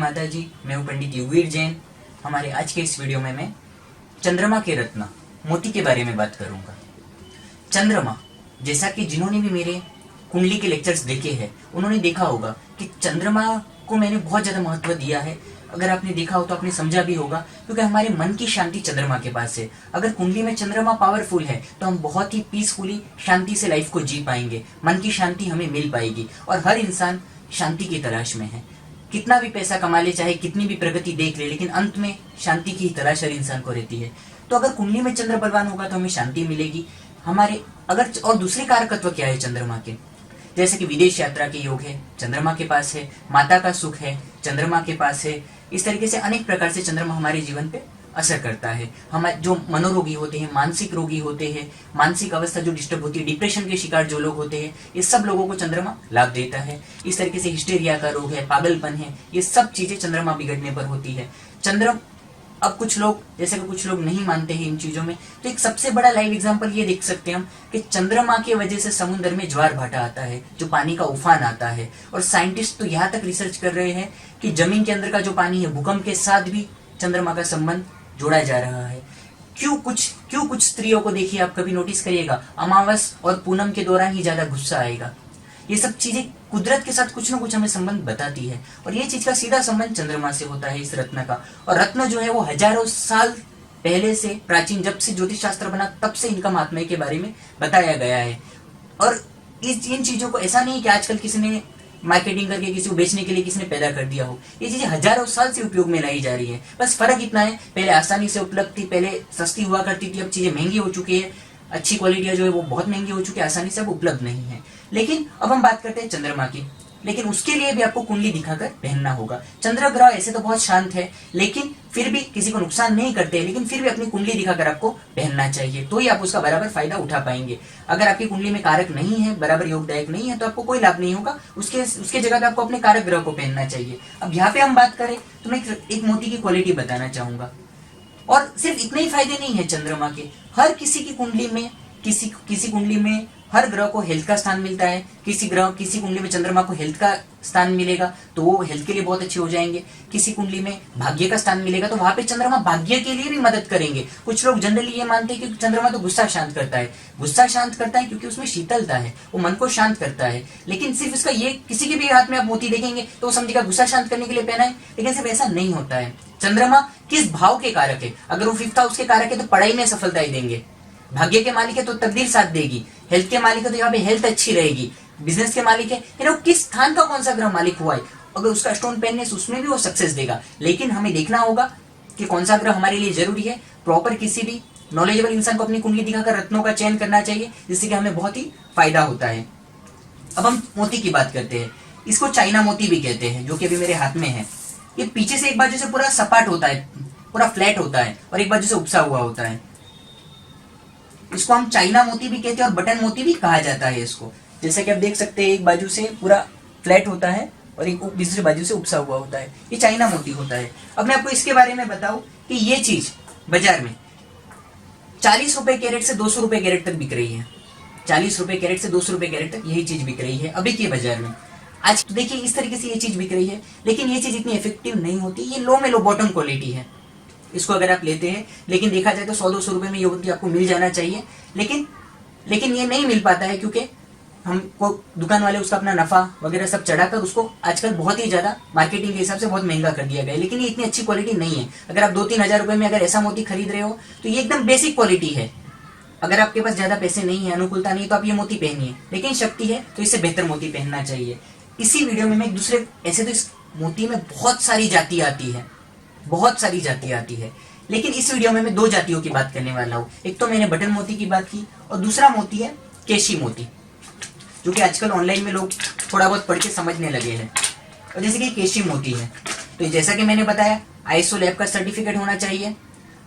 माता जी, मैं हूँ पंडित युगवीर जैन। हमारे आज के इस वीडियो में मैं चंद्रमा के रत्न मोती के बारे में बात करूंगा। चंद्रमा, जैसा कि जिन्होंने भी मेरे कुंडली के लेक्चर्स देखे हैं उन्होंने देखा होगा कि चंद्रमा को मैंने बहुत ज़्यादा महत्व दिया है। अगर आपने देखा हो तो आपने समझा भी होगा, क्योंकि हमारे मन की शांति चंद्रमा के पास है। अगर कुंडली में चंद्रमा पावरफुल है तो हम बहुत ही पीसफुली शांति से लाइफ को जी पाएंगे, मन की शांति हमें मिल पाएगी। और हर इंसान शांति की तलाश में है। कितना भी पैसा कमा ले, चाहे कितनी भी प्रगति देख ले, लेकिन अंत में शांति की तलाश हर इंसान को रहती है। तो अगर कुंडली में चंद्र बलवान होगा तो हमें शांति मिलेगी हमारे। अगर और दूसरे कारकत्व क्या है चंद्रमा के, जैसे कि विदेश यात्रा के योग है, चंद्रमा के पास है। माता का सुख है, चंद्रमा के पास है। इस तरीके से अनेक प्रकार से चंद्रमा हमारे जीवन पे असर करता है। हमारे जो मनोरोगी होते हैं, मानसिक रोगी होते हैं, मानसिक अवस्था जो डिस्टर्ब होती है, डिप्रेशन के शिकार जो लोग होते हैं, ये सब लोगों को चंद्रमा लाभ देता है। इस तरीके से हिस्टेरिया का रोग है, पागलपन है, ये सब चीजें चंद्रमा बिगड़ने पर होती है। चंद्रमा, अब कुछ लोग, जैसे कि कुछ लोग नहीं मानते हैं इन चीजों में, तो एक सबसे बड़ा लाइव एग्जांपल ये देख सकते हैं हम कि चंद्रमा की वजह से समुद्र में ज्वार भाटा आता है, जो पानी का उफान आता है। और साइंटिस्ट तो यहाँ तक रिसर्च कर रहे हैं कि जमीन के अंदर का जो पानी है, भूकंप के साथ भी चंद्रमा का संबंध जोड़ा जा रहा है। क्यों कुछ स्त्रियों को देखिए, आप कभी नोटिस करिएगा, अमावस और पूनम के दौरान ही ज्यादा गुस्सा आएगा। ये सब चीजें कुदरत के साथ कुछ ना कुछ हमें संबंध बताती है। और ये चीज का सीधा संबंध चंद्रमा से होता है, इस रत्न का। और रत्न जो है वो हजारों साल पहले से, प्राचीन जब से ज्योतिष शास्त्र बना तब से इनका महात्म्य के बारे में बताया गया है। और इन चीजों को ऐसा नहीं कि आजकल किसी ने मार्केटिंग करके किसी को बेचने के लिए किसी ने पैदा कर दिया हो। ये चीजें हजारों साल से उपयोग में लाई जा रही है। बस फर्क इतना है, पहले आसानी से उपलब्ध थी, पहले सस्ती हुआ करती थी, अब चीजें महंगी हो चुकी है। अच्छी क्वालिटियां जो है वो बहुत महंगी हो चुकी है, आसानी से अब उपलब्ध नहीं है। लेकिन अब हम बात करते हैं चंद्रमा की। लेकिन उसके लिए भी आपको कुंडली दिखाकर पहनना होगा। चंद्र ग्रह ऐसे तो बहुत शांत है, लेकिन फिर भी किसी को नुकसान नहीं करते, लेकिन फिर भी अपनी कुंडली दिखाकर आपको पहनना चाहिए, तो ही आप उसका बराबर फायदा उठा पाएंगे। अगर आपकी कुंडली में कारक नहीं है, बराबर योगदायक नहीं है, तो आपको कोई लाभ नहीं होगा। उसके जगह पे आपको अपने कारक ग्रह को पहनना चाहिए। अब यहाँ पे हम बात करें तो मैं एक मोती की क्वालिटी बताना चाहूंगा। और सिर्फ इतने ही फायदे नहीं है चंद्रमा के, हर किसी की कुंडली में, किसी कुंडली में हर ग्रह को हेल्थ का स्थान मिलता है। किसी कुंडली में चंद्रमा को हेल्थ का स्थान मिलेगा तो वो हेल्थ के लिए बहुत अच्छे हो जाएंगे। किसी कुंडली में भाग्य का स्थान मिलेगा तो वहां पे चंद्रमा भाग्य के लिए भी मदद करेंगे। कुछ लोग जनरली ये मानते हैं कि चंद्रमा तो गुस्सा शांत करता है। गुस्सा शांत करता है क्योंकि उसमें शीतलता है, वो मन को शांत करता है। लेकिन सिर्फ इसका ये, किसी के भी हाथ में आप मोती देखेंगे तो वो समझेगा गुस्सा शांत करने के लिए पहना है, लेकिन सिर्फ ऐसा नहीं होता है। चंद्रमा किस भाव के कारक है? अगर वो 5th हाउस के कारक है तो पढ़ाई में सफलताएं देंगे। भाग्य के मालिक है तो तकदीर साथ देगी। हेल्थ के मालिक है तो यहाँ पे हेल्थ अच्छी रहेगी। बिजनेस के मालिक है, किस स्थान का कौन सा ग्रह मालिक हुआ है, अगर उसका स्टोन पहनने से उसमें भी वो सक्सेस देगा। लेकिन हमें देखना होगा कि कौन सा ग्रह हमारे लिए जरूरी है। प्रॉपर किसी भी नॉलेजेबल इंसान को अपनी कुंडली दिखाकर रत्नों का चयन करना चाहिए, जिससे कि हमें बहुत ही फायदा होता है। अब हम मोती की बात करते हैं। इसको चाइना मोती भी कहते हैं, जो कि अभी मेरे हाथ में है। ये पीछे से एक बाजू से पूरा सपाट होता है, पूरा फ्लैट होता है, और एक बाजू से उपसा हुआ होता है। इसको हम चाइना मोती भी कहते हैं और बटन मोती भी कहा जाता है इसको। जैसे कि आप देख सकते हैं, एक बाजू से पूरा फ्लैट होता है और एक दूसरी बाजू से उपसा हुआ होता है। ये चाइना मोती होता है। अब मैं आपको इसके बारे में बताऊं कि ये चीज बाजार में 40 रुपए कैरेट से 200 रुपए कैरेट तक बिक रही है। 40 रुपए कैरेट से 200 रुपए कैरेट तक यही चीज बिक रही है अभी के बाजार में। आज तो देखिए इस तरीके से ये चीज बिक रही है, लेकिन ये चीज इतनी इफेक्टिव नहीं होती। ये लो में लो बॉटम क्वालिटी है। इसको अगर आप लेते हैं, लेकिन देखा जाए तो 100-200 रुपए में ये मोती आपको मिल जाना चाहिए, लेकिन ये नहीं मिल पाता है, क्योंकि हमको दुकान वाले उसका अपना नफा वगैरह सब चढ़ाकर उसको आजकल बहुत ही ज्यादा मार्केटिंग के हिसाब से बहुत महंगा कर दिया गया है। लेकिन ये इतनी अच्छी क्वालिटी नहीं है। अगर आप 2-3 हजार रुपए में अगर ऐसा मोती खरीद रहे हो तो ये एकदम बेसिक क्वालिटी है। अगर आपके पास ज्यादा पैसे नहीं है, अनुकूलता नहीं, तो आप ये मोती पहनिए, लेकिन शक्ति है तो इससे बेहतर मोती पहनना चाहिए। इसी वीडियो में मैं ऐसे तो इस मोती में बहुत सारी जातियां आती है, लेकिन इस वीडियो में मैं 2 जातियों की बात करने वाला हूँ। एक तो मैंने बटन मोती की बात की, और दूसरा मोती है केशी मोती, जो कि आजकल ऑनलाइन में लोग थोड़ा बहुत पढ़ के समझने लगे हैं। और जैसे कि केशी मोती है, तो जैसा कि मैंने बताया, आईएसओ लैब का सर्टिफिकेट होना चाहिए।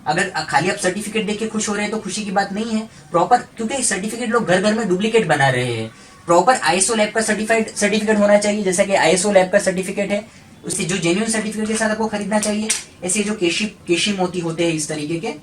अगर खाली आप सर्टिफिकेट देख के खुश हो रहे हैं तो खुशी की बात नहीं है। प्रॉपर, क्योंकि सर्टिफिकेट लोग घर घर में डुप्लीकेट बना रहे हैं। प्रॉपर आईएसओ लैब का सर्टिफिकेट होना चाहिए। जैसा कि आईएसओ लैब का सर्टिफिकेट है, उससे जो जेन्युइन सर्टिफिकेट के साथ आपको खरीदना चाहिए। ऐसे जो केशी मोती होते हैं इस तरीके के,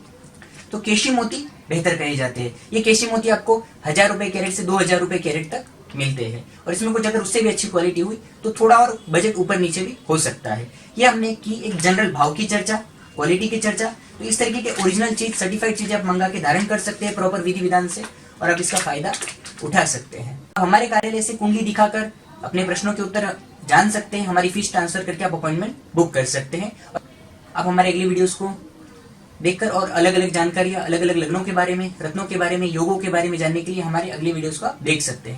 तो केशी मोती बेहतर कहे जाते हैं। ये केशी मोती आपको 1000 रुपए कैरेट से 2000 रुपए कैरेट तक मिलते हैं, और इसमें कुछ अगर उससे भी अच्छी क्वालिटी हुई तो थोड़ा और बजट ऊपर नीचे भी हो सकता है। ये हमने की एक जनरल भाव की चर्चा, क्वालिटी की चर्चा। तो इस तरीके के ओरिजिनल चीज, सर्टिफाइड चीज आप मंगा के धारण कर सकते हैं प्रॉपर विधि विधान से, और आप इसका फायदा उठा सकते हैं। हमारे कार्यालय से कुंडली दिखाकर अपने प्रश्नों के उत्तर जान सकते हैं। हमारी फीस ट्रांसफर करके आप अपॉइंटमेंट बुक कर सकते हैं। आप हमारे अगली वीडियोस को देखकर और अलग अलग जानकारियां, अलग अलग लग्नों के बारे में, रत्नों के बारे में, योगों के बारे में जानने के लिए हमारे अगले वीडियोस को आप देख सकते हैं।